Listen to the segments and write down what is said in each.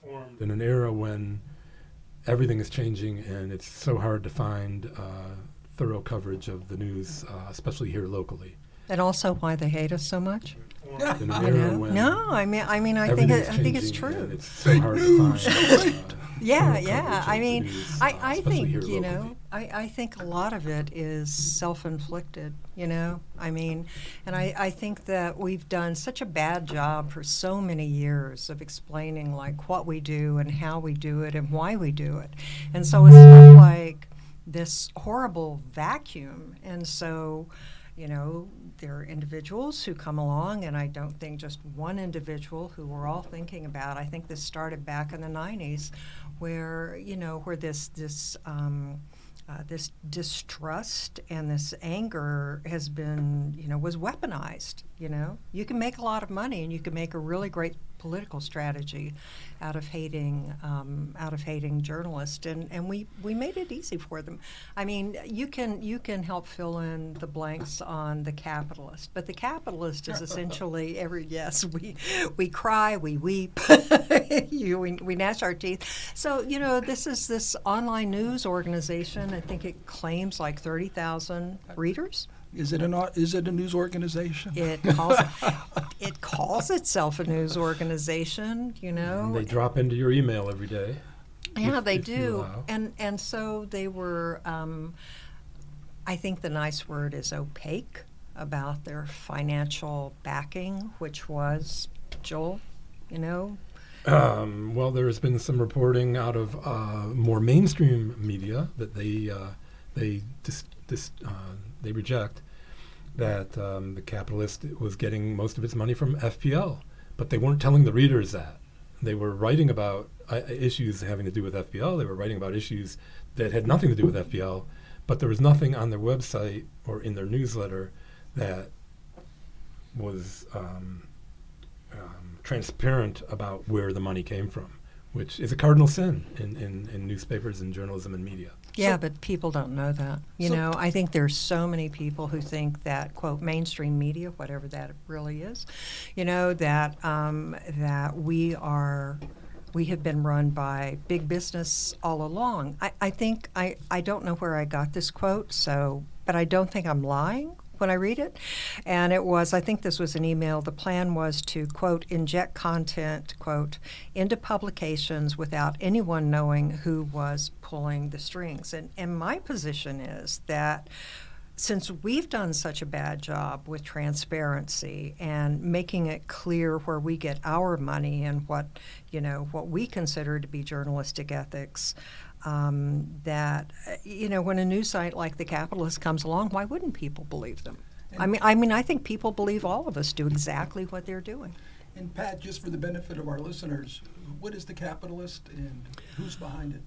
formed in an era when everything is changing and it's so hard to find thorough coverage of the news, especially here locally. And also why they hate us so much. In an era when No, I mean, I think it's true. And it's so hard to find. Yeah. I coverage of mean, the news, I especially think, here you know, locally. I think a lot of it is self-inflicted, you know. I mean, and I think that we've done such a bad job for so many years of explaining, like, what we do and how we do it and why we do it. And so it's not like this horrible vacuum. And so, you know, there are individuals who come along, and I don't think just one individual who we're all thinking about. I think this started back in the 90s where, you know, where this distrust and this anger has been, you know, was weaponized. You know, you can make a lot of money and you can make a really great political strategy out of hating journalists, and we made it easy for them. I mean, you can help fill in the blanks on the capitalist, but the capitalist is essentially we cry, we weep, we gnash our teeth. So, you know, this is this online news organization. I think it claims like 30,000 readers. Is it a news organization? It calls itself a news organization, you know. And they drop into your email every day. Yeah, they if you do. allow. And so they were, I think the nice word is opaque about their financial backing, which was, Joel, you know. Well, there has been some reporting out of more mainstream media that they reject that the capitalist was getting most of its money from FPL, but they weren't telling the readers that. They were writing about issues having to do with FPL. They were writing about issues that had nothing to do with FPL, but there was nothing on their website or in their newsletter that was transparent about where the money came from, which is a cardinal sin in newspapers and journalism and media. Yeah, but people don't know that. You know, I think there's so many people who think that, quote, mainstream media, whatever that really is, you know, that we have been run by big business all along. I think, I don't know where I got this quote, but I don't think I'm lying when I read it. And it was, I think this was an email, the plan was to, quote, inject content, quote, into publications without anyone knowing who was pulling the strings. And my position is that since we've done such a bad job with transparency and making it clear where we get our money and what we consider to be journalistic ethics, that, you know, when a news site like The Capitalist comes along, why wouldn't people believe them? I mean, I think people believe all of us do exactly what they're doing. And Pat, just for the benefit of our listeners, what is The Capitalist and who's behind it?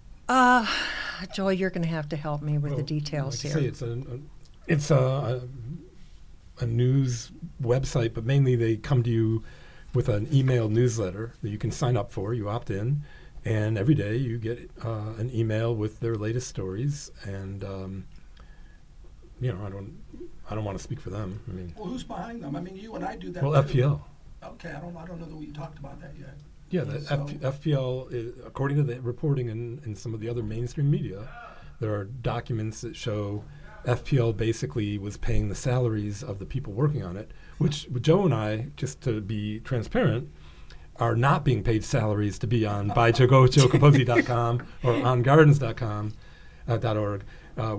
Joel, you're going to have to help me with the details like here. I say, it's a news website, but mainly they come to you with an email newsletter that you can sign up for. You opt in. And every day you get an email with their latest stories, and you know, I don't want to speak for them. I mean, Well, who's behind them? I mean, you and I do that. well, too. FPL. Okay, I don't know that we talked about that yet. Yeah, the So- FPL, is, according to the reporting in some of the other mainstream media, there are documents that show FPL basically was paying the salaries of the people working on it, which Joe and I, just to be transparent, are not being paid salaries to be on joegopozzi.com or ongardens.com .org.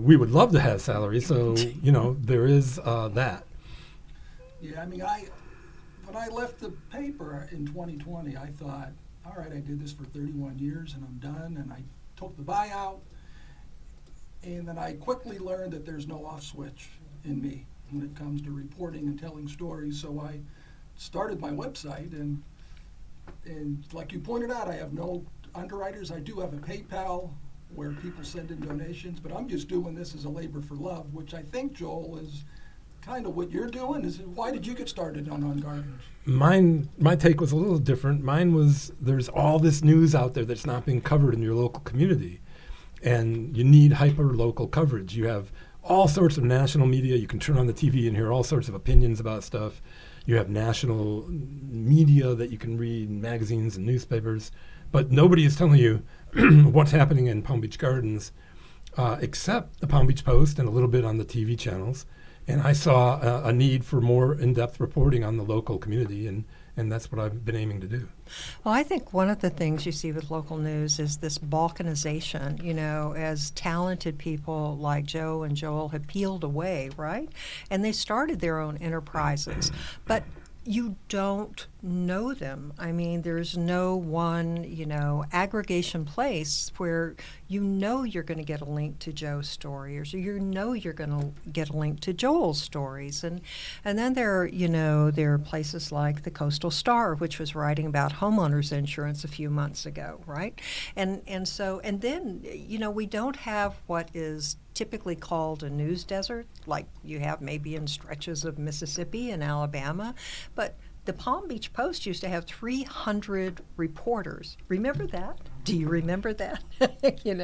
We would love to have salaries, so you know there is that. Yeah, I mean, when I left the paper in 2020, I thought, all right, I did this for 31 years and I'm done, and I took the buyout, and then I quickly learned that there's no off switch in me when it comes to reporting and telling stories, so I started my website, and like you pointed out, I have no underwriters. I do have a PayPal where people send in donations, but I'm just doing this as a labor for love, which I think, Joel, is kind of what you're doing. Why did you get started on Gardens? My take was a little different. Mine was there's all this news out there that's not being covered in your local community, and you need hyper-local coverage. You have all sorts of national media. You can turn on the TV and hear all sorts of opinions about stuff. You have national media that you can read, magazines and newspapers, but nobody is telling you what's happening in Palm Beach Gardens, except the Palm Beach Post and a little bit on the TV channels. And I saw a need for more in-depth reporting on the local community, and that's what I've been aiming to do. Well, I think one of the things you see with local news is this balkanization, as talented people like Joe and Joel have peeled away, right? And they started their own enterprises. But you don't know them. I mean, there's no one, aggregation place where you're going to get a link to Joe's story, or you're going to get a link to Joel's stories. And then there are places like the Coastal Star, which was writing about homeowners insurance a few months ago, right? And then we don't have what is typically called a news desert, like you have maybe in stretches of Mississippi and Alabama. But the Palm Beach Post used to have 300 reporters. Remember that? Do you remember that? You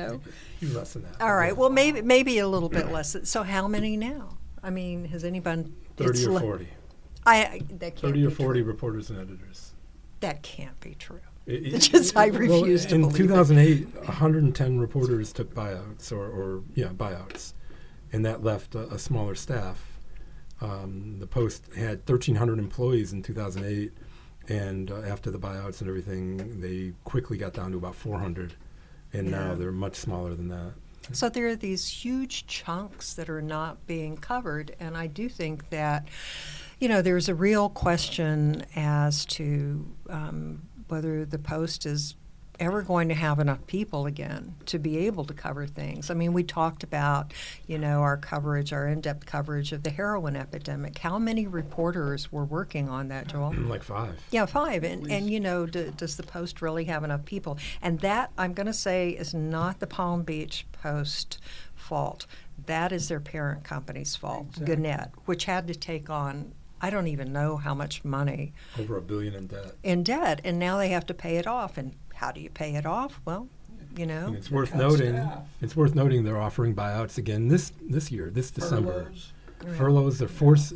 less than that. All right. Well, maybe a little bit less. So how many now? I mean, has anyone? 30 or 40. That can't 30 or be 40 true. reporters and editors. That can't be true. I refuse to believe it. In 2008, 110 reporters took buyouts, buyouts, and that left a smaller staff. The Post had 1,300 employees in 2008, and after the buyouts and everything, they quickly got down to about 400, and now they're much smaller than that. So there are these huge chunks that are not being covered, and I do think that, there's a real question as to whether the Post is ever going to have enough people again to be able to cover things. I mean, we talked about, our in-depth coverage of the heroin epidemic. How many reporters were working on that, Joel? Like 5. Yeah, 5. And does the Post really have enough people? And that, I'm going to say, is not the Palm Beach Post fault. That is their parent company's fault, Exactly. Gannett, which had to take on, I don't even know how much money. Over $1 billion in debt. And now they have to pay it off. And how do you pay it off? Well, And it's worth noting they're offering buyouts again this year, this December. Furloughs, they're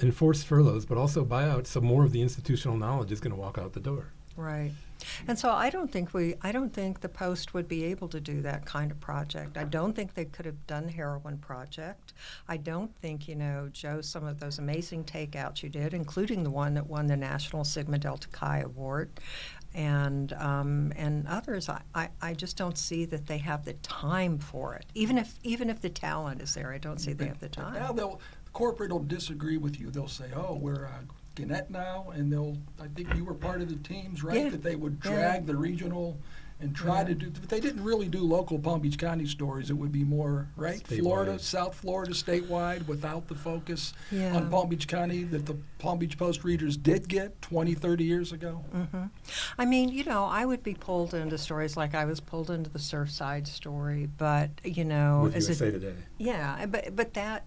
enforced furloughs, but also buyouts, so more of the institutional knowledge is going to walk out the door. Right. And so I don't think the Post would be able to do that kind of project. I don't think they could have done heroin project. I don't think, Joe, some of those amazing takeouts you did, including the one that won the National Sigma Delta Chi Award, and others, I just don't see that they have the time for it. Even if the talent is there, I don't see they have the time. Now corporate will disagree with you. They'll say, "Oh, we're Gannett now," and I think you were part of the teams, right? Yeah. That they would drag the regional and try to do, but they didn't really do local Palm Beach County stories. It would be more, right? Statewide. Florida, South Florida, statewide, without the focus on Palm Beach County that the Palm Beach Post readers did get 20, 30 years ago. Mm-hmm. I mean, I would be pulled into stories like I was pulled into the Surfside story, but, With USA Today. Yeah, but that,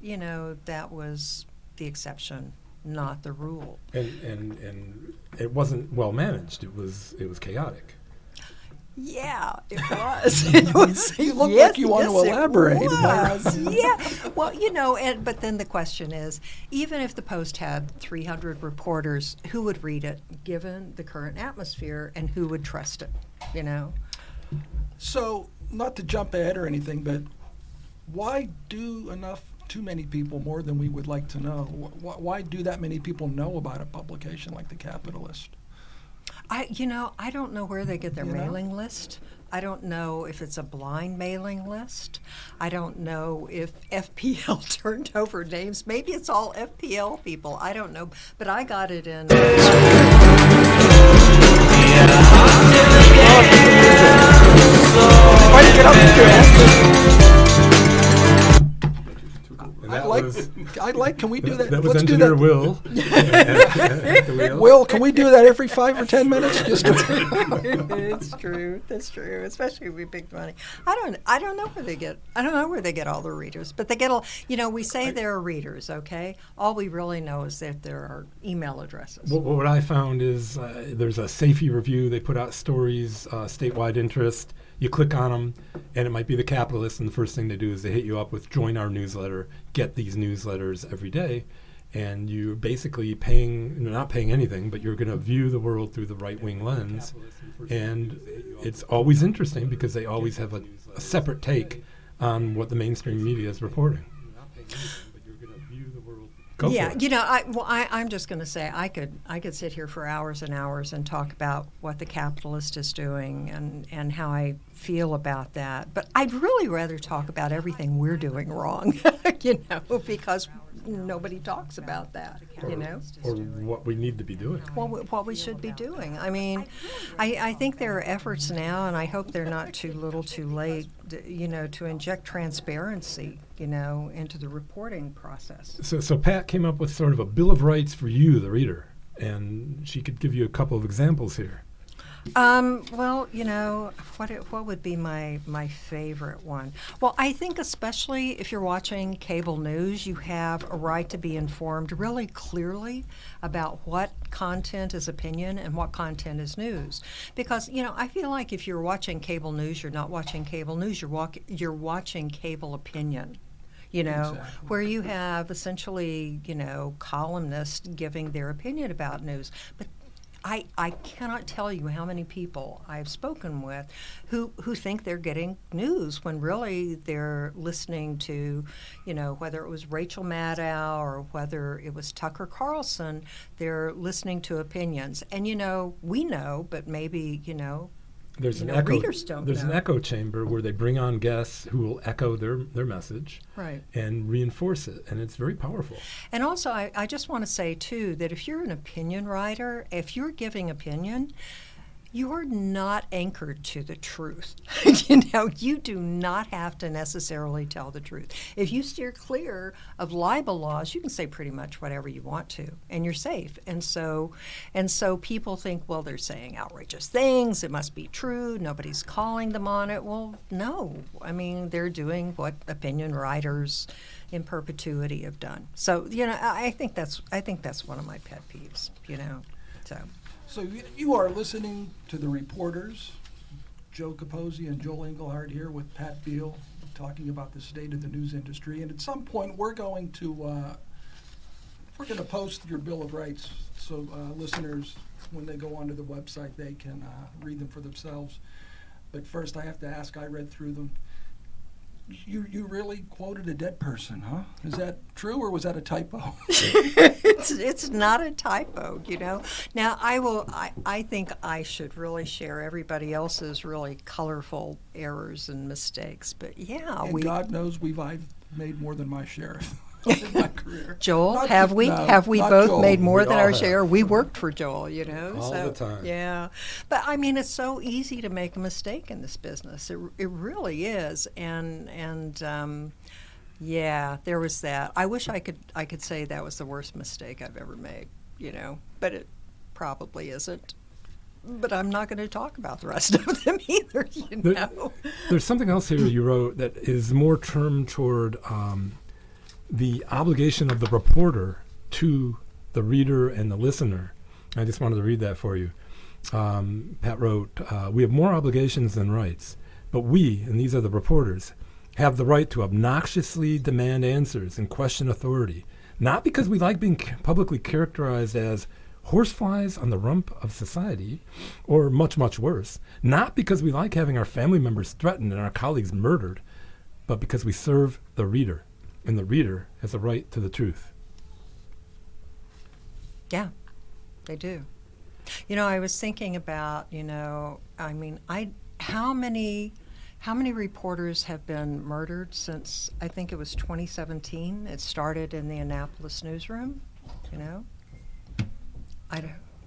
that was the exception, not the rule. And it wasn't well managed. It was chaotic. Yeah, it was. It was. You look like you want to elaborate. It was. Yeah. Well, but then the question is, even if the Post had 300 reporters, who would read it, given the current atmosphere, and who would trust it? So, not to jump ahead or anything, but why do too many people, more than we would like to know? Why do that many people know about a publication like The Capitalist? I don't know where they get their mailing list. I don't know if it's a blind mailing list. I don't know if FPL turned over names. Maybe it's all FPL people. I don't know. But I got it in. Can we do that? That was Let's engineer do that. Will. At the wheel. Will, can we do that every 5 or 10 minutes? It's true. That's true. Especially if we pick money. I don't know where they get all the readers, but they get all. We say there are readers. Okay. All we really know is that there are email addresses. What I found is there's a safety review. They put out stories, statewide interest. You click on them, and it might be The Capitalist, and the first thing they do is they hit you up with join our newsletter, get these newsletters every day. and you're basically not paying anything, but you're going to view the world through the right-wing lens. And it's always interesting because they always have a separate take on what the mainstream media is reporting. Go for it. I'm just going to say I could sit here for hours and hours and talk about what the capitalist is doing and how I feel about that. But I'd really rather talk about everything we're doing wrong, because nobody talks about that, Or what we need to be doing. What we should be doing. I mean, I think there are efforts now, and I hope they're not too little too late, to inject transparency, into the reporting process. So Pat came up with sort of a Bill of Rights for you, the reader, and she could give you a couple of examples here. Well, what would be my favorite one? Well, I think especially if you're watching cable news, you have a right to be informed really clearly about what content is opinion and what content is news. Because, I feel like if you're watching cable news, you're not watching cable news, you're watching cable opinion. Exactly. Where you have essentially, columnists giving their opinion about news. But I cannot tell you how many people I've spoken with who think they're getting news when really they're listening to, whether it was Rachel Maddow or whether it was Tucker Carlson, they're listening to opinions. And, we know, but maybe, There's an readers don't There's know. an echo chamber where they bring on guests who will echo their message Right. and reinforce it, and it's very powerful. And also, I just want to say, too, that if you're an opinion writer, if you're giving opinion, you're not anchored to the truth. You do not have to necessarily tell the truth. If you steer clear of libel laws, you can say pretty much whatever you want to, and you're safe. And so people think, well, they're saying outrageous things. It must be true. Nobody's calling them on it. Well, no. I mean, they're doing what opinion writers in perpetuity have done. So, I think that's one of my pet peeves. So you are listening to The Reporters, Joe Capozzi and Joel Engelhardt here with Pat Beall talking about the state of the news industry. And at some point we're going to post your Bill of Rights so listeners, when they go onto the website, they can read them for themselves. But first I have to ask, I read through them. You really quoted a dead person, huh? Is that true, or was that a typo? It's not a typo, Now, I think I should really share everybody else's really colorful errors and mistakes. But yeah, and God knows I've made more than my share in my career. Joel, Not have just- we no, have we not both Joel. made more We than all our have. share? We worked for Joel, All the time. Yeah, but I mean, it's so easy to make a mistake in this business. It really is, and yeah, there was that. I wish I could say that was the worst mistake I've ever made, but it probably isn't. But I'm not going to talk about the rest of them either, There's something else here you wrote that is more termed toward the obligation of the reporter to the reader and the listener. I just wanted to read that for you. Pat wrote, we have more obligations than rights, but we, and these are the reporters, have the right to obnoxiously demand answers and question authority, not because we like being publicly characterized as horseflies on the rump of society, or much, much worse, not because we like having our family members threatened and our colleagues murdered, but because we serve the reader, and the reader has a right to the truth. Yeah, they do. I was thinking about, how many reporters have been murdered since, I think it was 2017. It started in the Annapolis newsroom,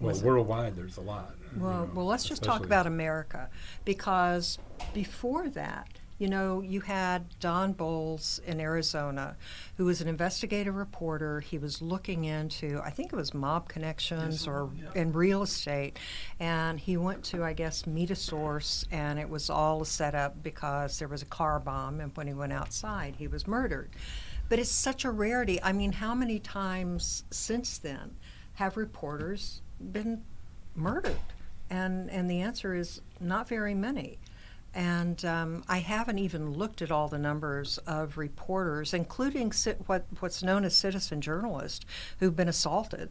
Worldwide, there's a lot. Well, let's just talk about America, because before that, you had Don Bowles in Arizona, who was an investigative reporter. He was looking into, I think it was mob connections in real estate, and he went to, I guess, meet a source, and it was all set up because there was a car bomb, and when he went outside, he was murdered. But it's such a rarity. I mean, how many times since then have reporters been murdered? And the answer is not very many. And I haven't even looked at all the numbers of reporters, including what's known as citizen journalists, who've been assaulted,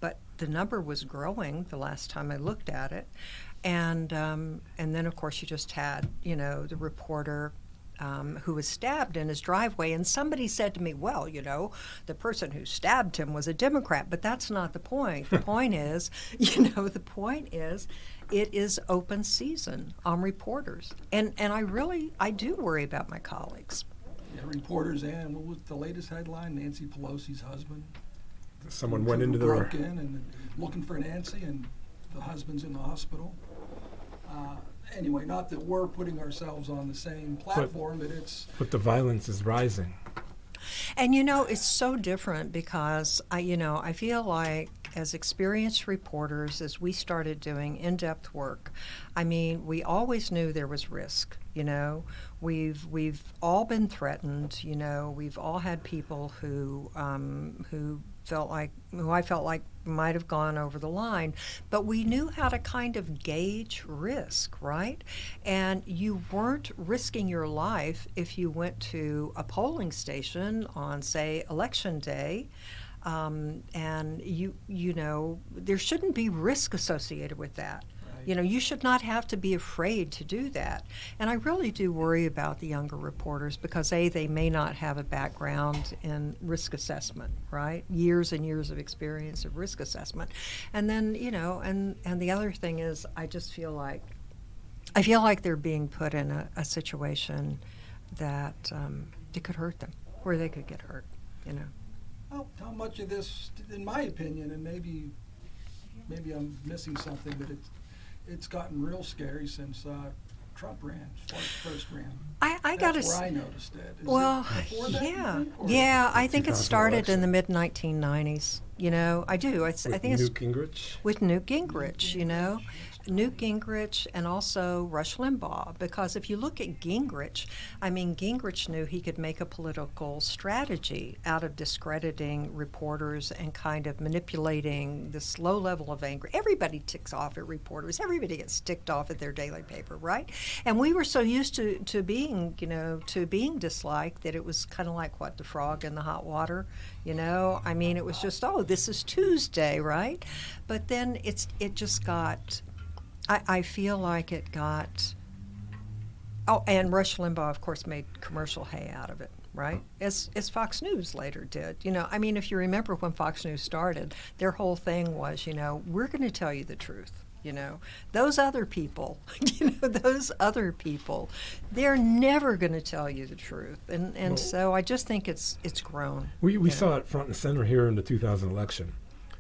But the number was growing the last time I looked at it. And then, of course, you just had, the reporter who was stabbed in his driveway. And somebody said to me, well, the person who stabbed him was a Democrat. But that's not the point. The point is, it is open season on reporters. And I do worry about my colleagues. Yeah, reporters, and what was the latest headline? Nancy Pelosi's husband. Someone went into broke in and looking for Nancy, and the husband's in the hospital. Anyway, not that we're putting ourselves on the same platform, but the violence is rising. And it's so different because I feel like as experienced reporters, as we started doing in-depth work, we always knew there was risk. We've all been threatened. We've all had people who I felt like might have gone over the line, but we knew how to kind of gauge risk, right? And you weren't risking your life if you went to a polling station on, say, election day, and there shouldn't be risk associated with that. You should not have to be afraid to do that. And I really do worry about the younger reporters because, they may not have a background in risk assessment, right? Years and years of experience of risk assessment. And then, and the other thing is I feel like they're being put in a situation that it could hurt them, where they could get hurt, Well, how much of this, in my opinion, and maybe I'm missing something, but it's gotten real scary since Trump first ran. I got to That's where I noticed it. Well, before that, yeah, you think, or- yeah. I think it started election. in the mid 1990s. I do. I think it's Newt Gingrich. with Newt Gingrich. Newt Gingrich and also Rush Limbaugh, because if you look at Gingrich, Gingrich knew he could make a political strategy out of discrediting reporters and kind of manipulating this low level of anger. Everybody ticks off at reporters. Everybody gets ticked off at their daily paper, right? And we were so used to being, to being disliked that it was kind of like the frog in the hot water. It was just, this is Tuesday, right? But then it just got. I feel like it got. Oh, and Rush Limbaugh, of course, made commercial hay out of it, right? As Fox News later did. If you remember when Fox News started, their whole thing was, we're going to tell you the truth. Those other people, they're never going to tell you the truth. And so I just think it's grown. We saw it front and center here in the 2000 election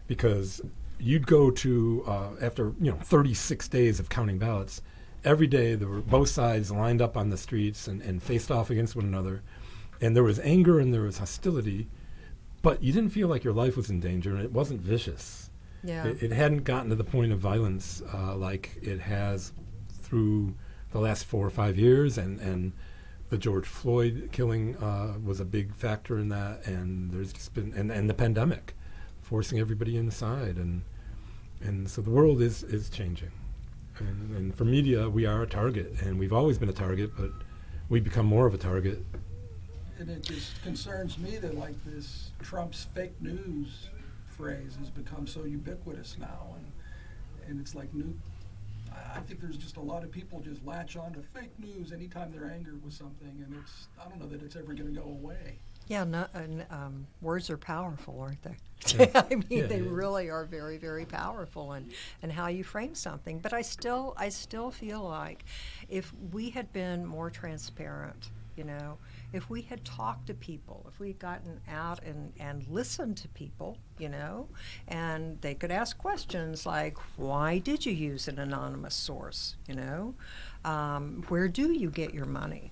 because you'd go to, after 36 days of counting ballots, every day there were both sides lined up on the streets and faced off against one another. And there was anger and there was hostility, but you didn't feel like your life was in danger and it wasn't vicious. Yeah. It hadn't gotten to the point of violence like it has through the last 4 or 5 years, and the George Floyd killing was a big factor in that, and there's just been and the pandemic forcing everybody inside, and so the world is changing, and for media we are a target, and we've always been a target, but we become more of a target. And it just concerns me that this Trump's fake news phrase has become so ubiquitous now, and it's like new. I think there's just a lot of people just latch on to fake news anytime they're angered with something, and I don't know that it's ever going to go away. Yeah, words are powerful, aren't they? Yeah. They really are very, very powerful in how you frame something. But I still feel like if we had been more transparent, if we had talked to people, if we had gotten out and listened to people, and they could ask questions like, why did you use an anonymous source? Where do you get your money?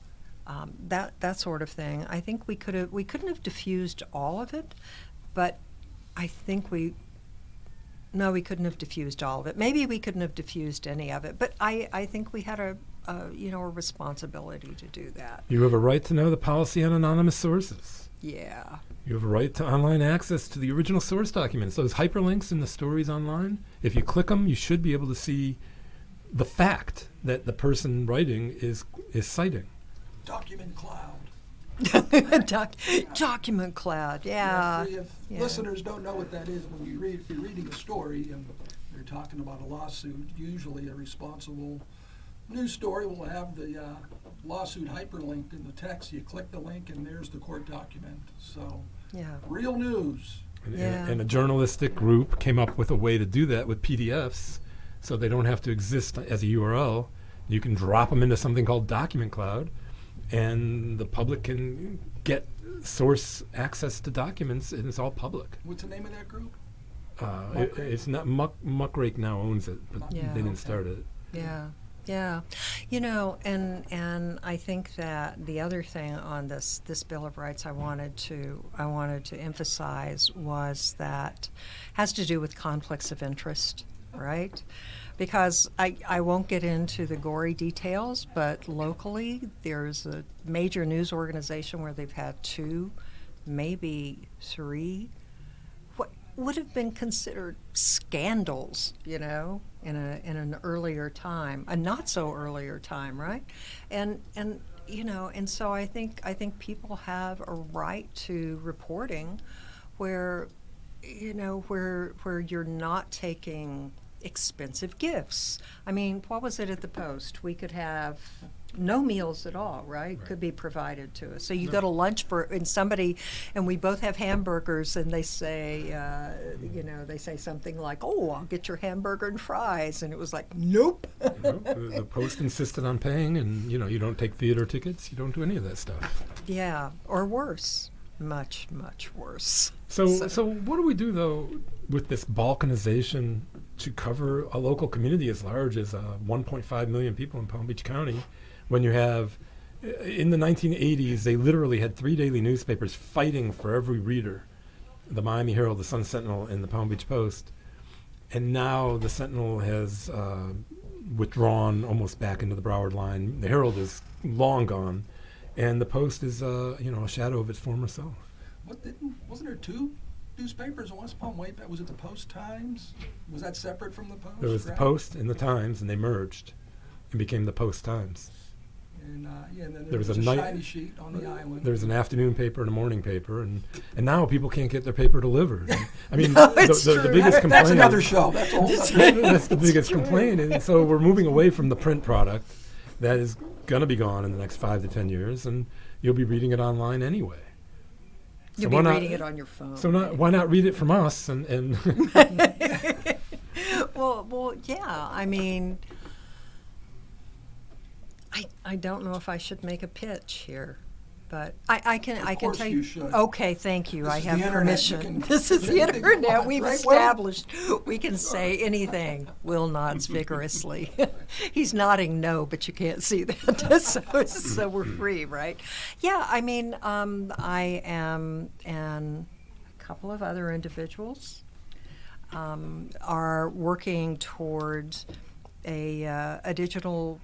That sort of thing. I think we couldn't have diffused all of it, but I think we couldn't have diffused all of it. Maybe we couldn't have diffused any of it, but I think we had a responsibility to do that. You have a right to know the policy on anonymous sources. Yeah. You have a right to online access to the original source documents. Those hyperlinks in the stories online, if you click them, you should be able to see the fact that the person writing is citing. Document cloud. Document cloud, yeah. If listeners don't know what that is, if you're reading a story and they're talking about a lawsuit, usually a responsible news story will have the lawsuit hyperlinked in the text. You click the link and there's the court document. So, real news. And a journalistic group came up with a way to do that with PDFs, so they don't have to exist as a URL. You can drop them into something called Document Cloud, and the public can get source access to documents, and it's all public. What's the name of that group? It's not Muckrake now owns it, but they didn't start it. Yeah, and I think that the other thing on this Bill of Rights I wanted to emphasize was that has to do with conflicts of interest, right? Because I won't get into the gory details, but locally there's a major news organization where they've had 2, maybe 3, what would have been considered scandals, in an earlier time, a not so earlier time, right? And so I think people have a right to reporting where you're not taking expensive gifts. I mean, what was it at the Post? We could have no meals at all, right? Could be provided to us. So you go to lunch and we both have hamburgers, and they say, they say something like, "Oh, I'll get your hamburger and fries," and it was like, nope. The Post insisted on paying, and you don't take theater tickets, you don't do any of that stuff. Yeah, or worse, much, much worse. So what do we do though with this balkanization to cover a local community as large as 1.5 million people in Palm Beach County, when you have, in the 1980s, they literally had 3 daily newspapers fighting for every reader, the Miami Herald, the Sun Sentinel, and the Palm Beach Post. And now the Sentinel has withdrawn almost back into the Broward line. The Herald is long gone, and the Post is a shadow of its former self. Wasn't there 2 newspapers in West Palm way back? Was it the Post-Times? Was that separate from the Post? There was the Post and the Times, and they merged and became the Post-Times. And then there was a shiny sheet on the island. There was an afternoon paper and a morning paper, and now people can't get their paper delivered. I mean, No, the biggest complaint. That's another show. That's a whole other. That's the biggest complaint, and so we're moving away from the print product that is going to be gone in the next 5 to 10 years, and you'll be reading it online anyway. You'll be reading it on your phone. So why not read it from us? And well, yeah. I mean, I don't know if I should make a pitch here, but I can tell you. You should. Okay, thank you. I have permission. This is the anything you internet. want, We've right, established we can say anything. Will nods vigorously. He's nodding no, but you can't see that. so we're free, right? Yeah, I mean, I am, and a couple of other individuals are working towards a digital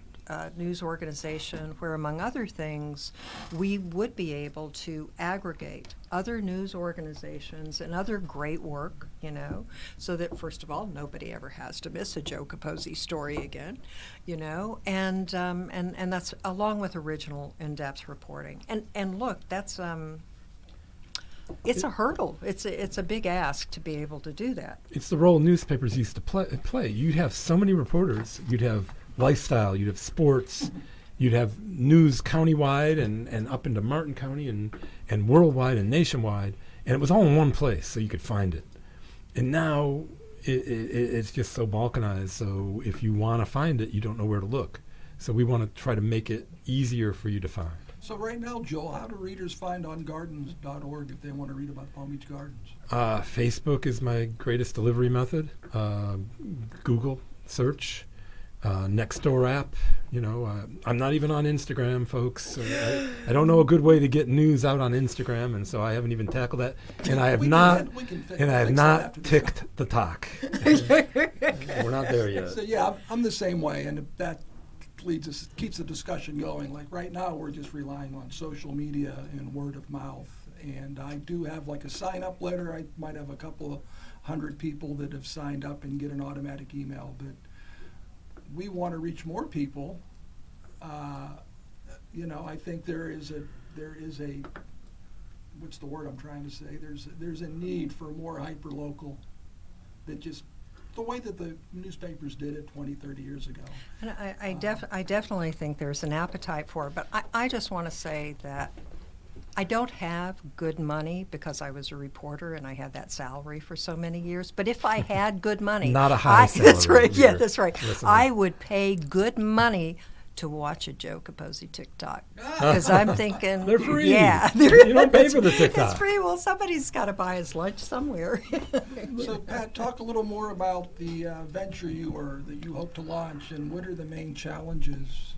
news organization where, among other things, we would be able to aggregate other news organizations and other great work, so that, first of all, nobody ever has to miss a Joe Capozzi story again, and that's along with original in-depth reporting. And look, that's it's a hurdle. It's a big ask to be able to do that. It's the role newspapers used to play. You'd have so many reporters. You'd have lifestyle, you'd have sports, you'd have news countywide and up into Martin County and worldwide and nationwide, and it was all in one place so you could find it. And now it's just so balkanized, so if you want to find it, you don't know where to look. So we want to try to make it easier for you to find. So right now, Joel, how do readers find ongardens.org if they want to read about Palm Beach Gardens? Facebook is my greatest delivery method. Google search. Nextdoor app, I'm not even on Instagram, folks. I don't know a good way to get news out on Instagram, and so I haven't even tackled that. And I have not ticked the talk. We're not there yet. So yeah, I'm the same way, and that keeps the discussion going. Like right now, we're just relying on social media and word of mouth. And I do have like a sign-up letter. I might have a couple of 100 people that have signed up and get an automatic email, but we want to reach more people, I think there is a what's the word I'm trying to say? There's a need for more hyper-local, that just the way that the newspapers did it 20, 30 years ago. And I definitely think there's an appetite for it, but I just want to say that I don't have good money because I was a reporter and I had that salary for so many years. But if I had good money, not a high salary. That's right. Either. Yeah, that's right. Listen, I would pay good money to watch a Joe Capozzi TikTok, because I'm thinking they're free. Yeah, you don't pay for the TikTok. It's free. Well, somebody's got to buy his lunch somewhere. So, Pat, talk a little more about the venture that you hope to launch, and what are the main challenges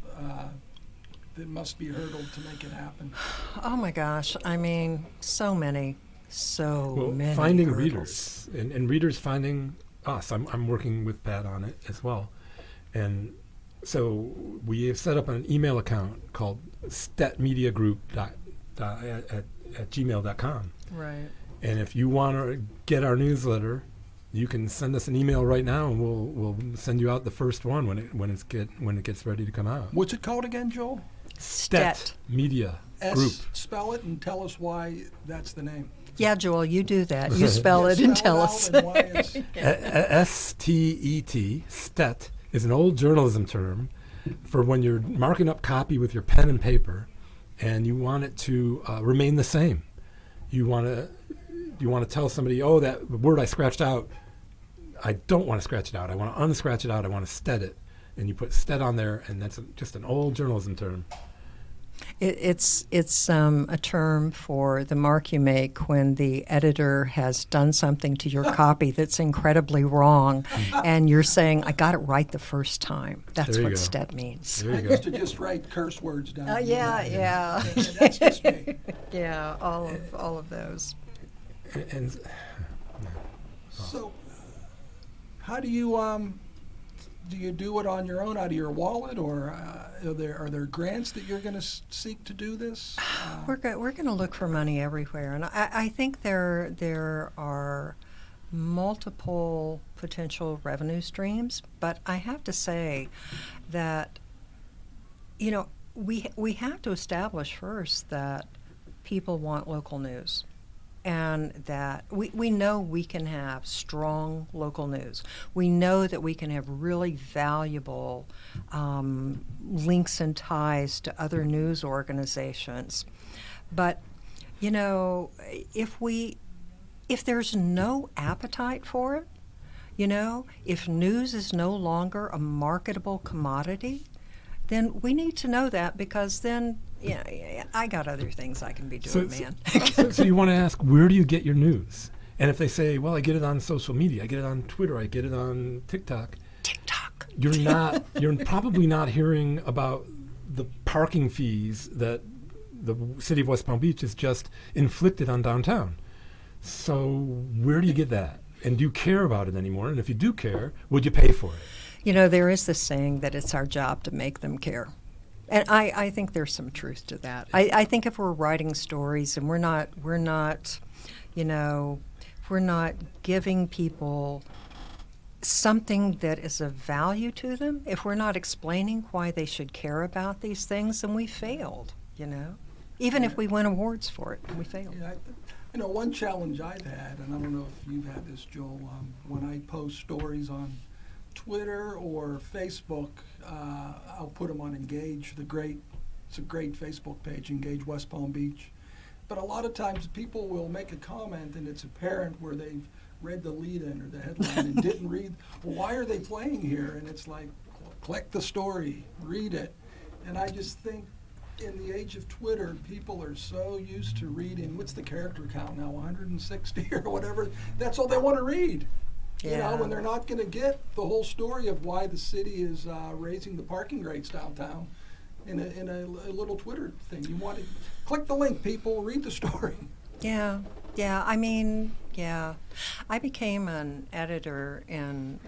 that must be hurdled to make it happen? Oh my gosh! I mean, so many finding hurdles. readers and readers finding us. I'm working with Pat on it as well, and so we have set up an email account called stetmediagroup@gmail.com. Right. And if you want to get our newsletter, you can send us an email right now, and we'll send you out the first one when it gets ready to come out. What's it called again, Joel? Stet Media Group. Spell it and tell us why that's the name. Yeah, Joel, you do that. You spell it and tell us. And why it's STET, Stet, is an old journalism term for when you're marking up copy with your pen and paper, and you want it to remain the same. You want to tell somebody, oh, that word I scratched out, I don't want to scratch it out. I want to unscratch it out. I want to stet it. And you put stet on there, and that's just an old journalism term. It's a term for the mark you make when the editor has done something to your copy that's incredibly wrong, and you're saying, I got it right the first time. That's what stet means. I used to just write curse words down. Yeah. That's just me. Yeah, all of those. And so, how do you do it on your own, out of your wallet, or are there grants that you're going to seek to do this? We're going to look for money everywhere, and I think there are multiple potential revenue streams. But I have to say that we have to establish first that people want local news. And that we know we can have strong local news. We know that we can have really valuable links and ties to other news organizations. But, if there's no appetite for it, if news is no longer a marketable commodity, then we need to know that, because then, I got other things I can be doing, man. So you want to ask, where do you get your news? And if they say, well, I get it on social media, I get it on Twitter, I get it on TikTok. You're probably not hearing about the parking fees that the city of West Palm Beach has just inflicted on downtown. So where do you get that? And do you care about it anymore? And if you do care, would you pay for it? There is this saying that it's our job to make them care. And I think there's some truth to that. I think if we're writing stories and we're not giving people something that is of value to them, if we're not explaining why they should care about these things, then we failed, Even if we win awards for it, we failed. Yeah, one challenge I've had, and I don't know if you've had this, Joel, when I post stories on Twitter or Facebook, I'll put them on Engage, it's a great Facebook page, Engage West Palm Beach. But a lot of times people will make a comment and it's apparent where they've read the lead-in or the headline and didn't read, well, why are they playing here? And it's like, click the story, read it. And I just think in the age of Twitter, people are so used to reading, what's the character count now, 160 or whatever, that's all they want to read. Yeah. And they're not going to get the whole story of why the city is raising the parking rates downtown in a little Twitter thing. You want to click the link, people, read the story. Yeah. I became an editor in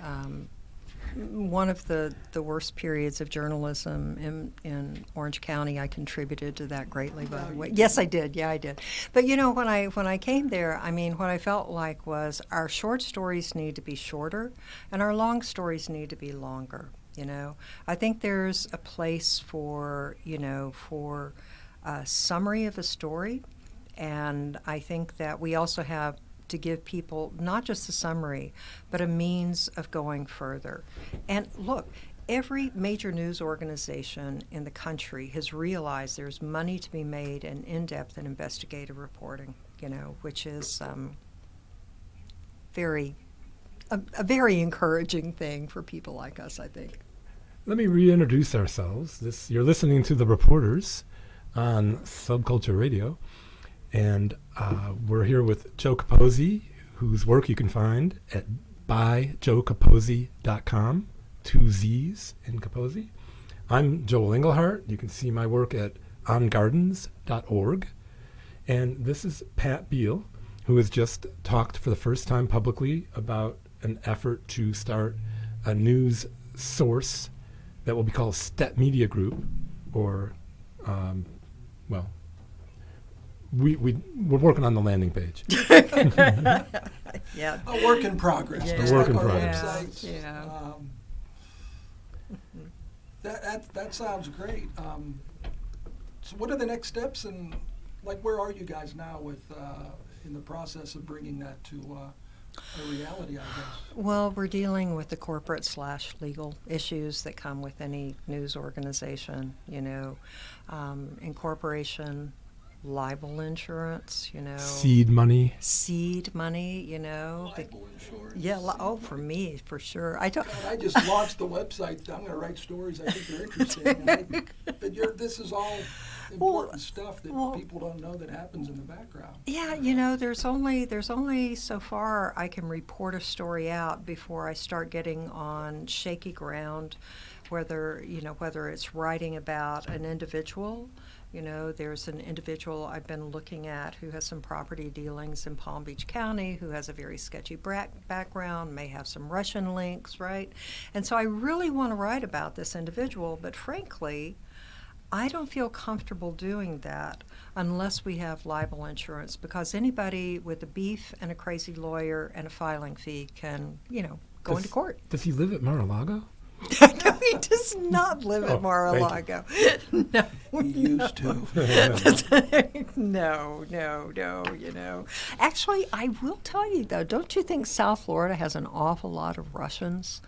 one of the worst periods of journalism in Orange County. I contributed to that greatly, by the way. Yes, I did. Yeah, I did. But when I came there, what I felt like was our short stories need to be shorter, and our long stories need to be longer. You know, I think there's a place for, for a summary of a story, and I think that we also have to give people not just a summary, but a means of going further. And look, every major news organization in the country has realized there's money to be made in in-depth and investigative reporting, which is a very encouraging thing for people like us, I think. Let me reintroduce ourselves. You're listening to The Reporters on Subculture Radio, and we're here with Joe Capozzi, whose work you can find at buyjoecapozzi.com, 2 Z's in Capozzi. I'm Joel Engelhardt. You can see my work at ongardens.org. And this is Pat Beall, who has just talked for the first time publicly about an effort to start a news source that will be called Step Media Group, or, we're working on the landing page. Yeah. A work in progress. Yeah. Just A work like in our progress. websites. Yeah. That sounds great. So what are the next steps, and where are you guys now with in the process of bringing that to a reality, I guess? Well, we're dealing with the corporate/legal issues that come with any news organization, incorporation, libel insurance, Seed money. seed money, Libel insurance. Yeah, for me, for sure. I don't. God, I just launched the website. I'm going to write stories I think are interesting. But this is all important stuff that people don't know that happens in the background. Yeah, there's only so far I can report a story out before I start getting on shaky ground, whether it's writing about an individual. There's an individual I've been looking at who has some property dealings in Palm Beach County, who has a very sketchy background, may have some Russian links, right? And so I really want to write about this individual, but frankly, I don't feel comfortable doing that unless we have libel insurance, because anybody with a beef and a crazy lawyer and a filing fee can, go into court. Does he live at Mar-a-Lago? No, he does not live at Thank Mar-a-Lago. No. He used to. No. Actually, I will tell you, though, don't you think South Florida has an awful lot of Russians?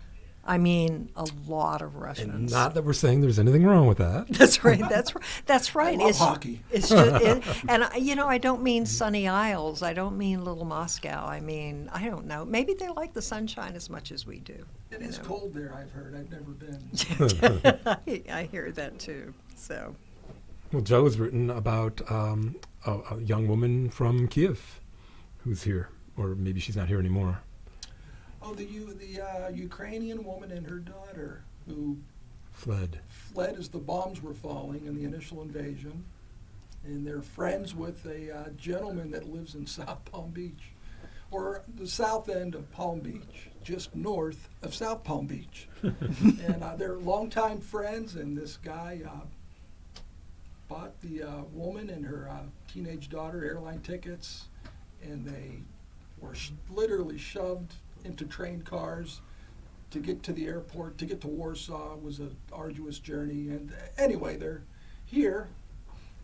I mean, a lot of Russians. And not that we're saying there's anything wrong with that. That's right. That's right. I love hockey. It's just, and I don't mean Sunny Isles. I don't mean Little Moscow. I mean, I don't know. Maybe they like the sunshine as much as we do. It is cold there, I've heard. I've never been. I hear that too. So. Well, Joe has written about a young woman from Kiev who's here, or maybe she's not here anymore. Oh, the Ukrainian woman and her daughter who Fled as the bombs were falling in the initial invasion, and they're friends with a gentleman that lives in South Palm Beach, or the south end of Palm Beach, just north of South Palm Beach. And they're longtime friends, and this guy bought the woman and her teenage daughter airline tickets, and they were literally shoved into train cars to get to the airport. To get to Warsaw was an arduous journey. And anyway, they're here.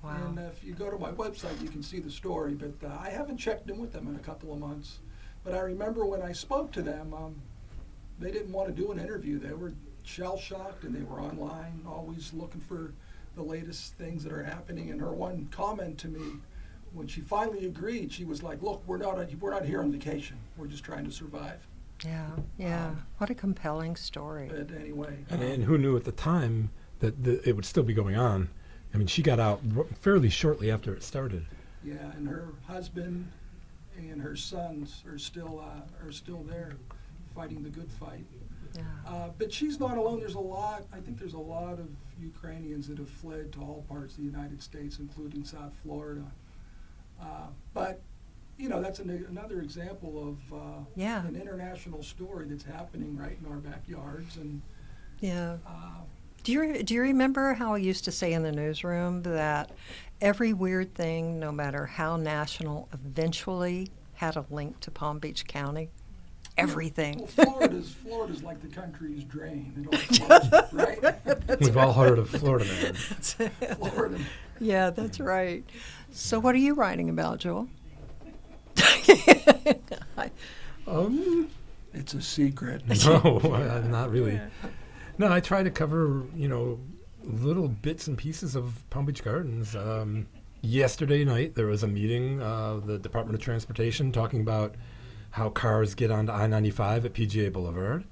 Wow. And if you go to my website, you can see the story. But I haven't checked in with them in a couple of months. But I remember when I spoke to them, they didn't want to do an interview. They were shell-shocked, and they were online, always looking for the latest things that are happening. And her one comment to me, when she finally agreed, she was like, "Look, we're not here on vacation. We're just trying to survive." Yeah. What a compelling story. But anyway, and who knew at the time that it would still be going on? I mean, she got out fairly shortly after it started. yeah, and her husband and her sons are still there, fighting the good fight. Yeah. But she's not alone. I think there's a lot of Ukrainians that have fled to all parts of the United States, including South Florida. But that's another example of an international story that's happening right in our backyards. And Yeah. Do you remember how I used to say in the newsroom that every weird thing, no matter how national, eventually had a link to Palm Beach County? everything. Well, Florida's like the country's drain. It all flows, right? We've all heard of Florida Man. Florida. Yeah, that's right. So what are you writing about, Joel? It's a secret. No, not really. No, I try to cover, little bits and pieces of Palm Beach Gardens. Yesterday night, there was a meeting, the Department of Transportation, talking about how cars get onto I-95 at PGA Boulevard.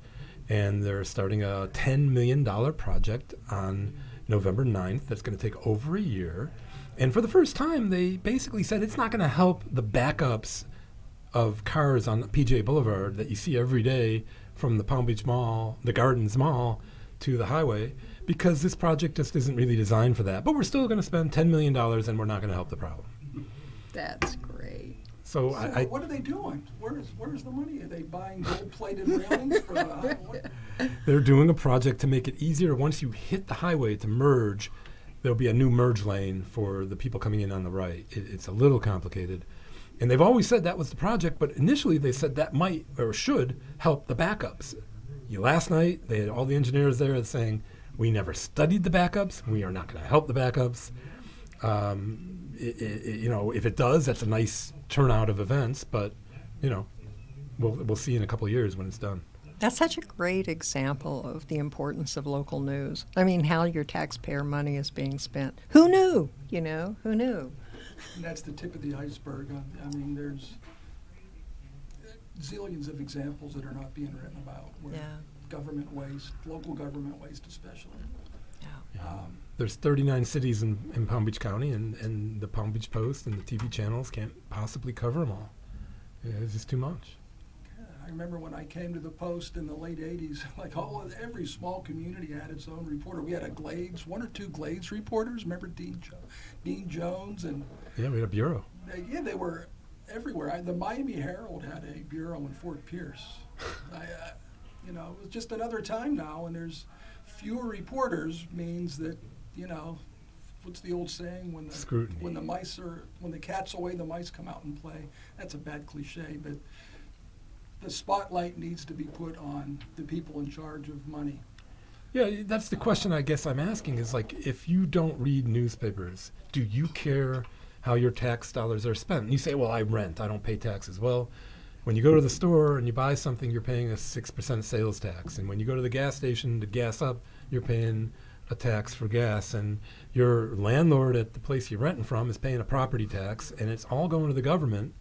And they're starting a $10 million project on November 9th that's going to take over a year. And for the first time, they basically said it's not going to help the backups of cars on PGA Boulevard that you see every day from the Palm Beach Mall, the Gardens Mall, to the highway, because this project just isn't really designed for that. But we're still going to spend $10 million, and we're not going to help the problem. That's great. So what are they doing? Where's the money? Are they buying gold-plated railings for the highway? They're doing a project to make it easier. Once you hit the highway to merge, there'll be a new merge lane for the people coming in on the right. It's a little complicated. And they've always said that was the project, but initially they said that might or should help the backups. Last night, they had all the engineers there saying, we never studied the backups. We are not going to help the backups. If it does, that's a nice turnout of events, but, we'll see in a couple of years when it's done. That's such a great example of the importance of local news. I mean, how your taxpayer money is being spent. Who knew? Who knew? And that's the tip of the iceberg. I mean, there's zillions of examples that are not being written about where government waste, local government waste especially. Yeah. There's 39 cities in Palm Beach County, and the Palm Beach Post and the TV channels can't possibly cover them all. It's just too much. I remember when I came to the Post in the late 80s, every small community had its own reporter. We had one or two Glades reporters. Remember Dean Jones? And yeah, we had a bureau. They were everywhere. The Miami Herald had a bureau in Fort Pierce. It was just another time now, and there's fewer reporters means that, what's the old saying? Scrutiny. When the cat's away, the mice come out and play. That's a bad cliche, but the spotlight needs to be put on the people in charge of money. Yeah, that's the question I guess I'm asking is, if you don't read newspapers, do you care how your tax dollars are spent? And you say, well, I rent, I don't pay taxes. Well, when you go to the store and you buy something, you're paying a 6% sales tax. And when you go to the gas station to gas up, you're paying a tax for gas. And your landlord at the place you're renting from is paying a property tax. And it's all going to the government,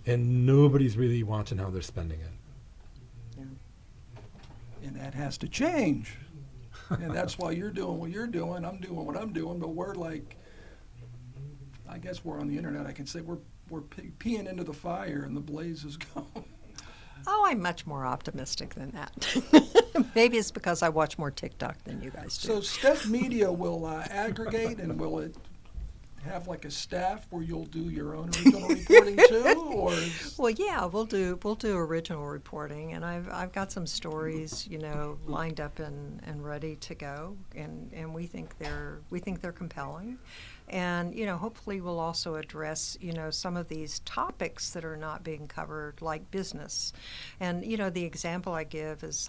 and nobody's really watching how they're spending it. And that has to change. And that's why you're doing what you're doing, I'm doing what I'm doing, but we're I guess we're on the internet, I can say we're peeing into the fire and the blaze is going. Oh, I'm much more optimistic than that. Maybe it's because I watch more TikTok than you guys do. So Step Media will aggregate, and will it have a staff where you'll do your own original reporting too, or? Well, yeah, we'll do original reporting, and I've got some stories, lined up and ready to go, and we think they're compelling, and hopefully we'll also address some of these topics that are not being covered, like business, and the example I give is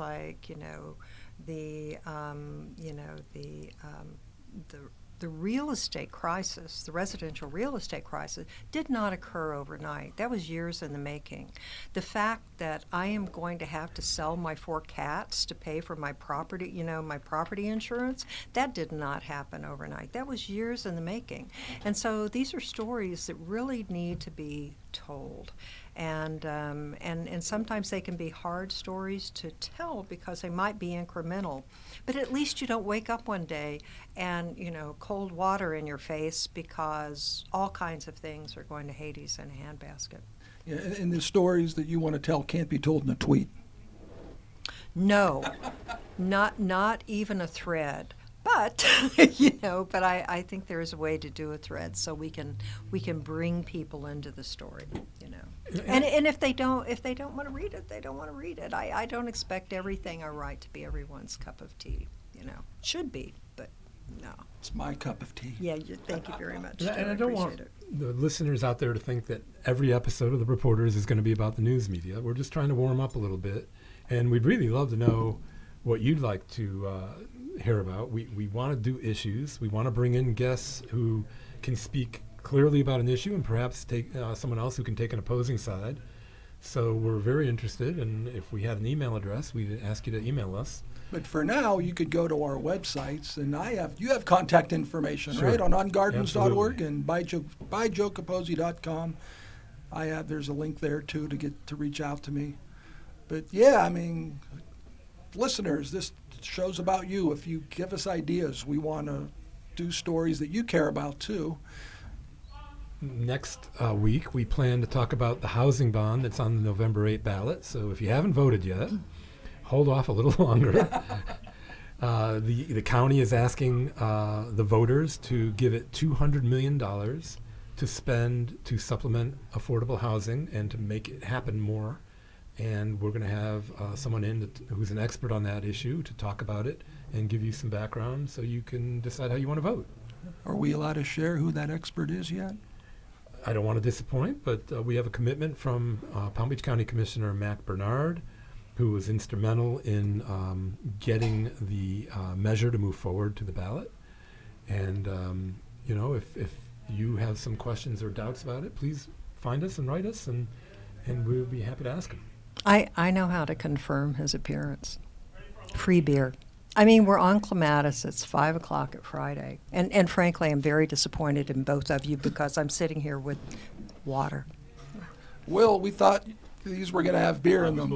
the real estate crisis, the residential real estate crisis, did not occur overnight. That was years in the making. The fact that I am going to have to sell my 4 cats to pay for my property, my property insurance, that did not happen overnight. That was years in the making. And so these are stories that really need to be told. And sometimes they can be hard stories to tell because they might be incremental. But at least you don't wake up one day and, cold water in your face because all kinds of things are going to Hades in a handbasket. Yeah, and the stories that you want to tell can't be told in a tweet. No, not even a thread. But but I think there is a way to do a thread so we can bring people into the story, And if they don't want to read it, they don't want to read it. I don't expect everything I write to be everyone's cup of tea, Should be, but No. It's my cup of tea. Yeah, thank you very much. And I don't appreciate want it. the listeners out there to think that every episode of The Reporters is going to be about the news media. We're just trying to warm up a little bit. And we'd really love to know what you'd like to hear about. We want to do issues. We want to bring in guests who can speak clearly about an issue and perhaps take someone else who can take an opposing side. So we're very interested, and if we had an email address, we'd ask you to email us. But for now, you could go to our websites, and you have contact information, Sure. right, on ongardens.org Absolutely. and byjoecapozzi.com. There's a link there too to reach out to me. But yeah, I mean, listeners, this show's about you. If you give us ideas, we want to do stories that you care about too. Next week, we plan to talk about the housing bond that's on the November 8 ballot. So if you haven't voted yet, hold off a little longer. The county is asking the voters to give it $200 million to spend to supplement affordable housing and to make it happen more. And we're going to have someone in who's an expert on that issue to talk about it and give you some background so you can decide how you want to vote. Are we allowed to share who that expert is yet? I don't want to disappoint, but we have a commitment from Palm Beach County Commissioner Mac Bernard, who was instrumental in getting the measure to move forward to the ballot. And, if you have some questions or doubts about it, please find us and write us, and we'll be happy to ask him. I know how to confirm his appearance. Free beer. I mean, we're on Clematis. It's 5 o'clock at Friday. And frankly, I'm very disappointed in both of you because I'm sitting here with water. Will, we thought these were going to have beer in them.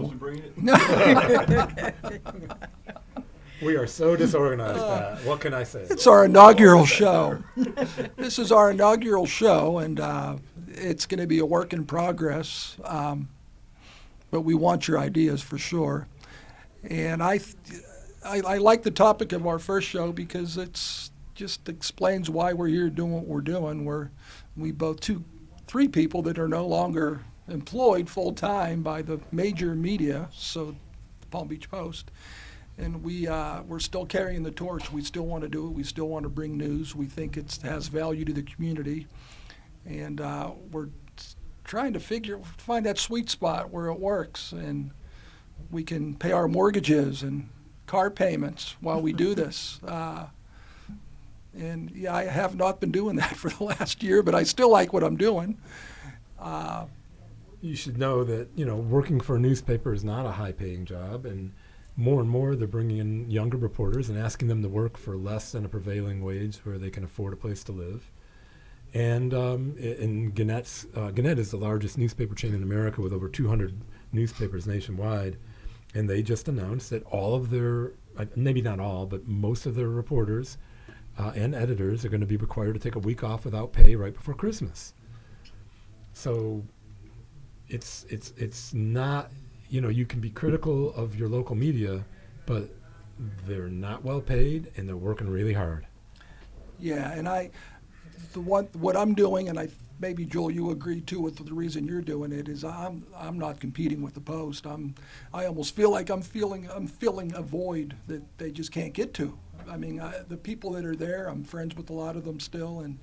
We are so disorganized, Pat. What can I say? It's our inaugural show. This is our inaugural show, and it's going to be a work in progress. But we want your ideas for sure. And I like the topic of our first show because it's just explains why we're here doing what we're doing. We both three people that are no longer employed full time by the major media, so the Palm Beach Post, and we're still carrying the torch. We still want to do it. We still want to bring news. We think it has value to the community, and we're trying to find that sweet spot where it works, and we can pay our mortgages and car payments while we do this. And yeah, I have not been doing that for the last year, but I still like what I'm doing. You should know that, working for a newspaper is not a high-paying job, and more they're bringing in younger reporters and asking them to work for less than a prevailing wage where they can afford a place to live. And Gannett is the largest newspaper chain in America with over 200 newspapers nationwide, and they just announced that all of their, maybe not all, but most of their reporters and editors are going to be required to take a week off without pay right before Christmas. So it's not, you can be critical of your local media, but they're not well paid and they're working really hard. Yeah, and what I'm doing, and maybe Joel, you agree too with the reason you're doing it, is I'm not competing with the Post. I almost feel like I'm filling a void that they just can't get to. I mean, the people that are there, I'm friends with a lot of them still, and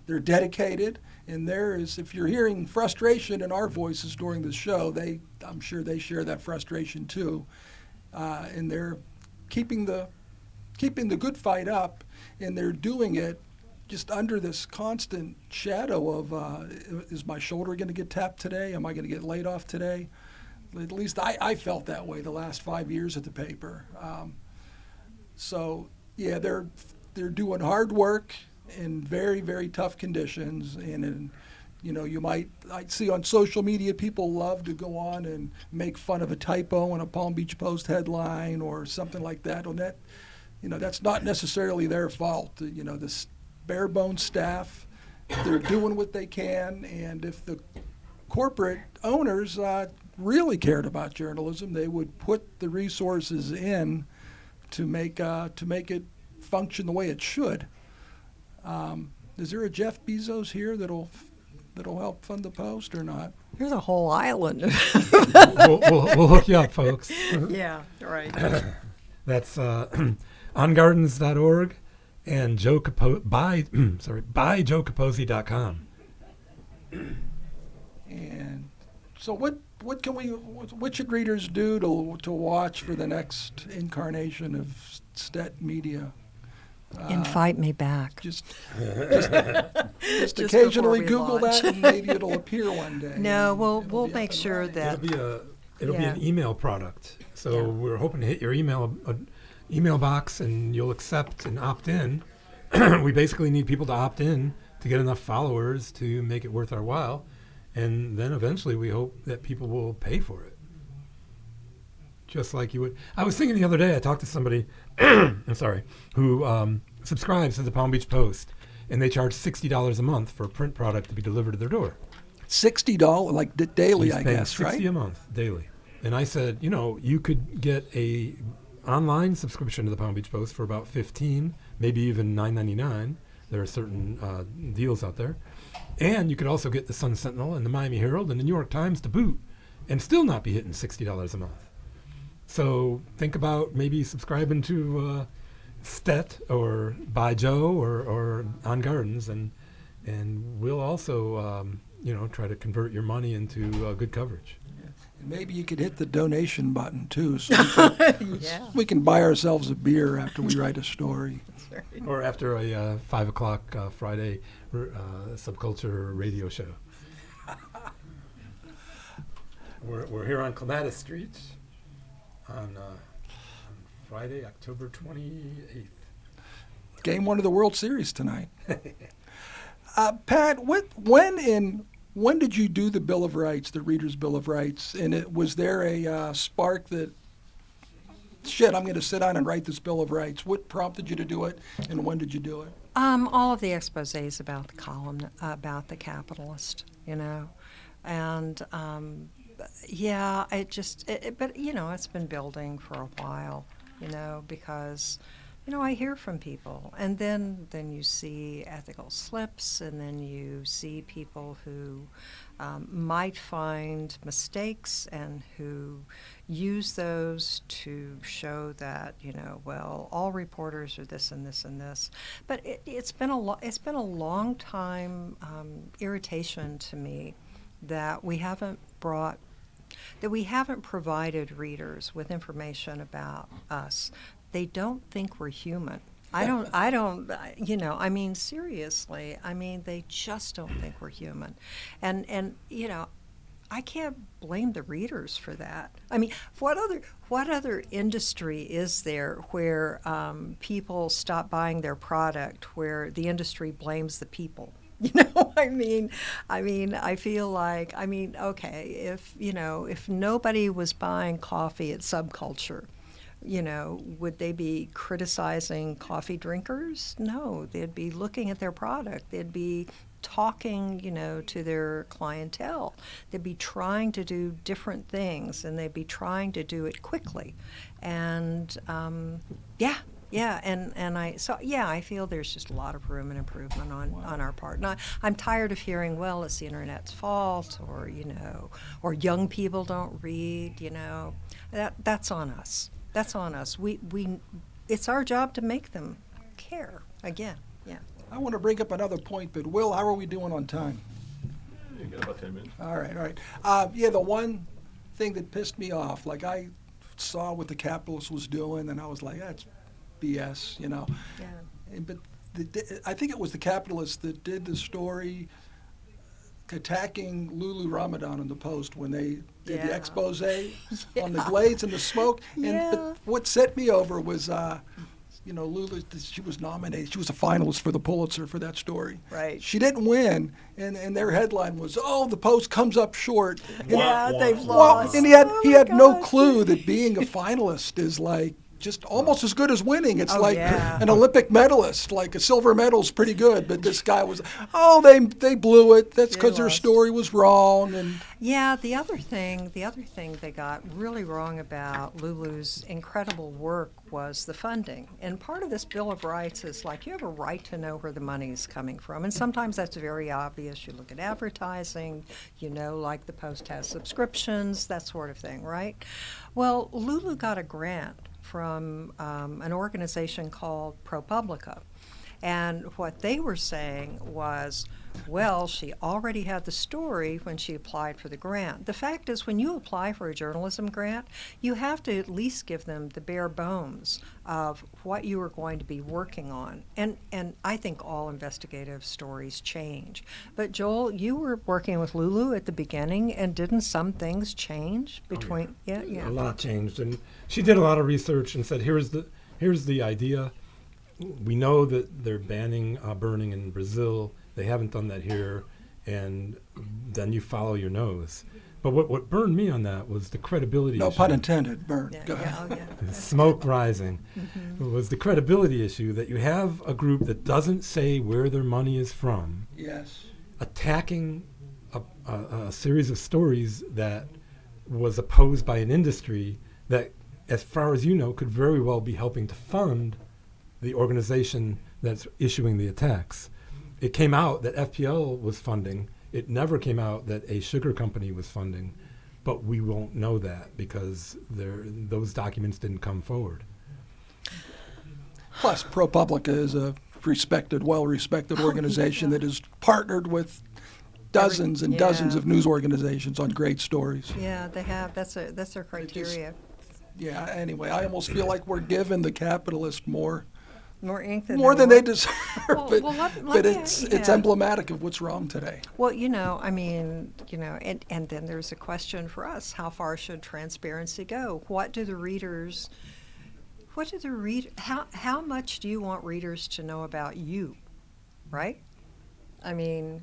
they're dedicated. And if you're hearing frustration in our voices during the show, I'm sure they share that frustration too, and they're keeping the good fight up, and they're doing it just under this constant shadow of, is my shoulder going to get tapped today? Am I going to get laid off today? At least I felt that way the last 5 years at the paper. So yeah, they're doing hard work in very, very tough conditions, and I see on social media people love to go on and make fun of a typo in a Palm Beach Post headline or something like that. And that's not necessarily their fault. This bare bones staff, they're doing what they can, and if the corporate owners really cared about journalism, they would put the resources in to make it function the way it should. Is there a Jeff Bezos here that'll help fund the Post or not? There's a whole island. we'll hook you up, folks. Yeah, right. That's ongardens.org. and buy JoeCapozzi.com. And so what should readers do to watch for the next incarnation of Stet Media? Invite me back. Just occasionally Google launch. that, and maybe it'll appear one day. No, It'll we'll be up make and sure running. that It'll be Yeah. an email product. So Yeah. we're hoping to hit your email box, and you'll accept and opt in. We basically need people to opt in to get enough followers to make it worth our while, and then eventually we hope that people will pay for it. Just like you would. I was thinking the other day, I talked to somebody, I'm sorry, who subscribes to the Palm Beach Post, and they charge $60 a month for a print product to be delivered to their door. $60, like daily, He's I paying guess, $60 right? a month daily. And I said, you could get a online subscription to the Palm Beach Post for about $15, maybe even $9.99. There are certain deals out there. And you could also get the Sun Sentinel and the Miami Herald and the New York Times to boot and still not be hitting $60 a month. So think about maybe subscribing to Stet or By Joe or On Gardens, and we'll also try to convert your money into good coverage. And maybe you could hit the donation button too, so we can buy ourselves a beer after we write a story. Or after a 5 o'clock Friday subculture radio show. We're here on Clematis Street on Friday, October 28th. Game 1 of the World Series tonight. Pat, when did you do the Bill of Rights, the Reader's Bill of Rights? And was there a spark that, I'm going to sit down and write this Bill of Rights? What prompted you to do it, and when did you do it? all of the exposés about the column, about the capitalist, and yeah, but it's been building for a while, because I hear from people, and then you see ethical slips, and then you see people who might find mistakes and who use those to show that all reporters are this and this and this. But it's been a long time irritation to me that we haven't provided readers with information about us. They don't think we're human. Seriously, they just don't think we're human. And I can't blame the readers for that. What other industry is there where people stop buying their product, where the industry blames the people? I feel like, okay, if nobody was buying coffee at Subculture, would they be criticizing coffee drinkers? No, they'd be looking at their product. They'd be talking, to their clientele. They'd be trying to do different things, and they'd be trying to do it quickly. And I feel there's just a lot of room and improvement on our part. And I'm tired of hearing, well, it's the internet's fault, or young people don't read. That's on us. That's on us. It's our job to make them care again. Yeah. I want to bring up another point, but Will, how are we doing on time? You got about 10 minutes. All right. The one thing that pissed me off, like I saw what the capitalist was doing, and I was like, that's BS, Yeah. But I think it was the capitalist that did the story attacking Lulu Ramadan in the Post when they did the expose on the glades and the smoke. But what set me over was, Lulu, she was nominated. She was a finalist for the Pulitzer for that story. Right. She didn't win, and their headline was, "Oh, the Post comes up short." They've Well, lost. and he had no clue that being a finalist is like just almost as good as winning. It's an Olympic medalist, like a silver medal's pretty good, but this guy was, they blew it. That's because their story was wrong. And the other thing they got really wrong about Lulu's incredible work was the funding. And part of this Bill of Rights is like you have a right to know where the money's coming from. And sometimes that's very obvious. You look at advertising, like the Post has subscriptions, that sort of thing, right? Well, Lulu got a grant from an organization called ProPublica. And what they were saying was, well, she already had the story when she applied for the grant. The fact is, when you apply for a journalism grant, you have to at least give them the bare bones of what you are going to be working on. And I think all investigative stories change. But Joel, you were working with Lulu at the beginning, and didn't some things change between? A Yeah. lot changed, and she did a lot of research and said, here's the idea. We know that they're banning burning in Brazil. They haven't done that here, and then you follow your nose. But what burned me on that was the credibility No issue. pun intended, Bert. Yeah, Go ahead. yeah, oh, yeah. Smoke rising. It was the credibility issue that you have a group that doesn't say where their money is from, Yes. attacking a series of stories that was opposed by an industry that, as far as you know, could very well be helping to fund the organization that's issuing the attacks. It came out that FPL was funding. It never came out that a sugar company was funding, but we won't know that because those documents didn't come forward. Plus, ProPublica is a respected, well-respected organization that has partnered with dozens and dozens yeah. of news organizations on great stories. Yeah, they have. That's their criteria. Yeah, anyway, I almost feel like we're giving the capitalist more More ink than they want. deserve, Well, but, well, let but me- it's yeah. emblematic of what's wrong today. Well, and then there's a question for us: how far should transparency go? How much do you want readers to know about you, right? I mean,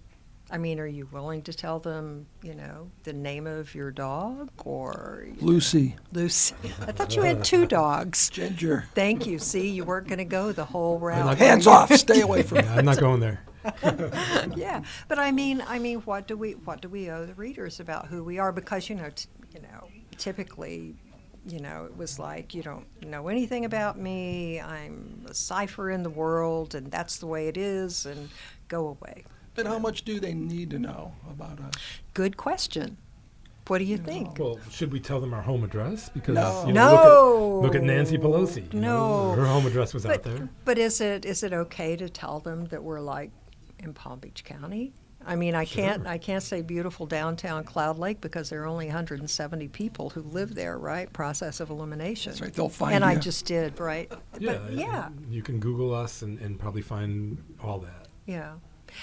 are you willing to tell them, the name of your dog or Lucy, Lucy? I thought you had 2 dogs. Ginger, Thank you. See, you weren't going to go the whole route. not- hands off, stay away from Yeah, I'm not going there. Yeah, but I mean, what do we owe the readers about who we are? Because typically, it was like, you don't know anything about me. I'm a cipher in the world, and that's the way it is, and go away. But how much do they need to know about us? Good question. What do you think? Well, should we tell them our home address? Because No. No. look at Nancy Pelosi. No. Her home address was out there. But is it okay to tell them that we're like in Palm Beach County? I mean, I Sure. can't say beautiful downtown Cloud Lake because there are only 170 people who live there, right? Process of elimination. That's right, they'll find And you. I just did, right? Yeah, But yeah, You can Google us and probably find all that. yeah.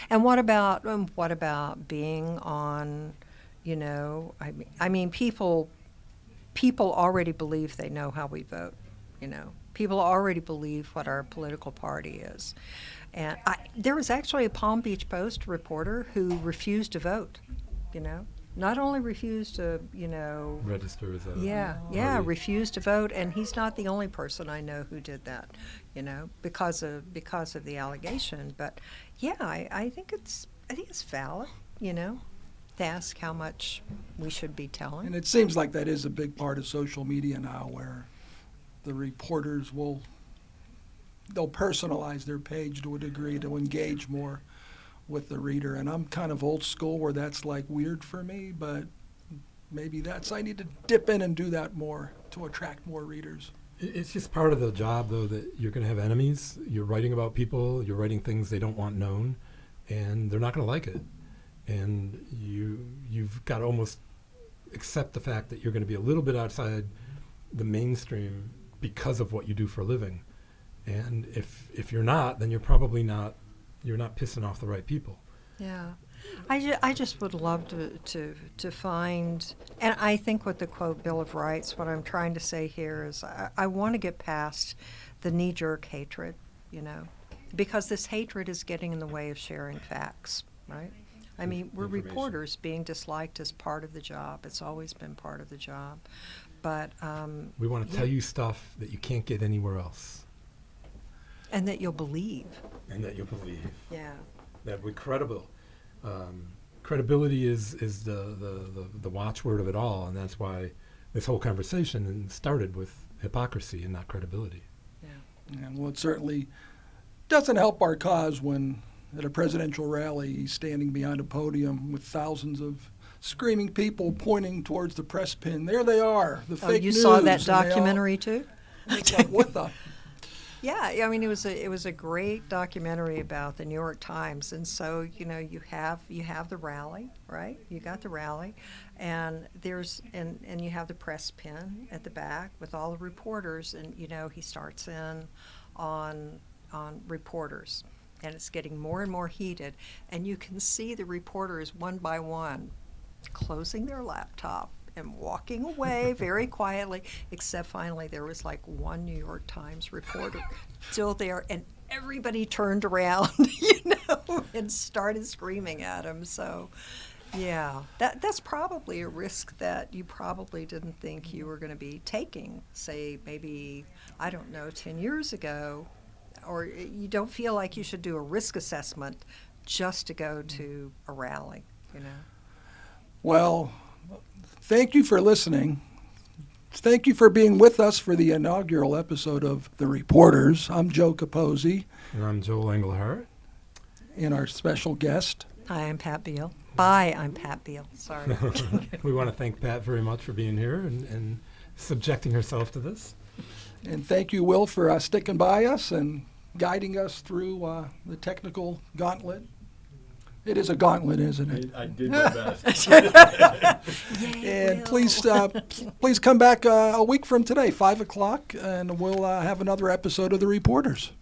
And what about being on? I mean, people already believe they know how we vote. People already believe what our political party is. And there was actually a Palm Beach Post reporter who refused to vote. Not only refused to, Register as a yeah, refused to vote, and he's not the only person I know who did that, because of the allegation. But yeah, I think it's valid, to ask how much we should be telling. And it seems like that is a big part of social media now, where the reporters they'll personalize their page to a degree to engage more with the reader. And I'm kind of old school where that's like weird for me, but maybe I need to dip in and do that more to attract more readers. It's just part of the job, though, that you're going to have enemies. You're writing about people. You're writing things they don't want known, and they're not going to like it. And you've got to almost accept the fact that you're going to be a little bit outside the mainstream because of what you do for a living. And if you're not, then you're probably not. You're not pissing off the right people. Yeah, I just would love to find, and I think with the quote Bill of Rights, what I'm trying to say here is I want to get past the knee-jerk hatred, because this hatred is getting in the way of sharing facts, right? I mean, we're Information. reporters. Being disliked is part of the job. It's always been part of the job, but We want to tell you stuff that you can't get anywhere else, and that you'll believe. and that you believe. Yeah. That we're credible. Credibility is the watchword of it all, and that's why this whole conversation started with hypocrisy and not credibility. And well, it certainly doesn't help our cause when at a presidential rally he's standing behind a podium with thousands of screaming people pointing towards the press pin. There they are, the fake news. You saw that and they all- documentary too? It's like, what the? Yeah, I mean, it was a great documentary about the New York Times, and so you have the rally, right? You got the rally, and and you have the press pin at the back with all the reporters, and he starts in on reporters, and it's getting more and more heated, and you can see the reporters one by one closing their laptop and walking away very quietly, except finally there was like one New York Times reporter still there, and everybody turned around, and started screaming at him. So, yeah, that's probably a risk that you probably didn't think you were going to be taking, say, maybe, I don't know, 10 years ago, or you don't feel like you should do a risk assessment just to go to a rally, Well, thank you for listening. Thank you for being with us for the inaugural episode of The Reporters. I'm Joe Capozzi. And I'm Joel Engelhardt. And our special guest. Hi, I'm Pat Beall. Bye, I'm Pat Beall. Sorry. We want to thank Pat very much for being here and subjecting herself to this. And thank you, Will, for sticking by us and guiding us through the technical gauntlet. It is a gauntlet, isn't it? I did my best. And please come back a week from today, 5 o'clock, and we'll have another episode of The Reporters.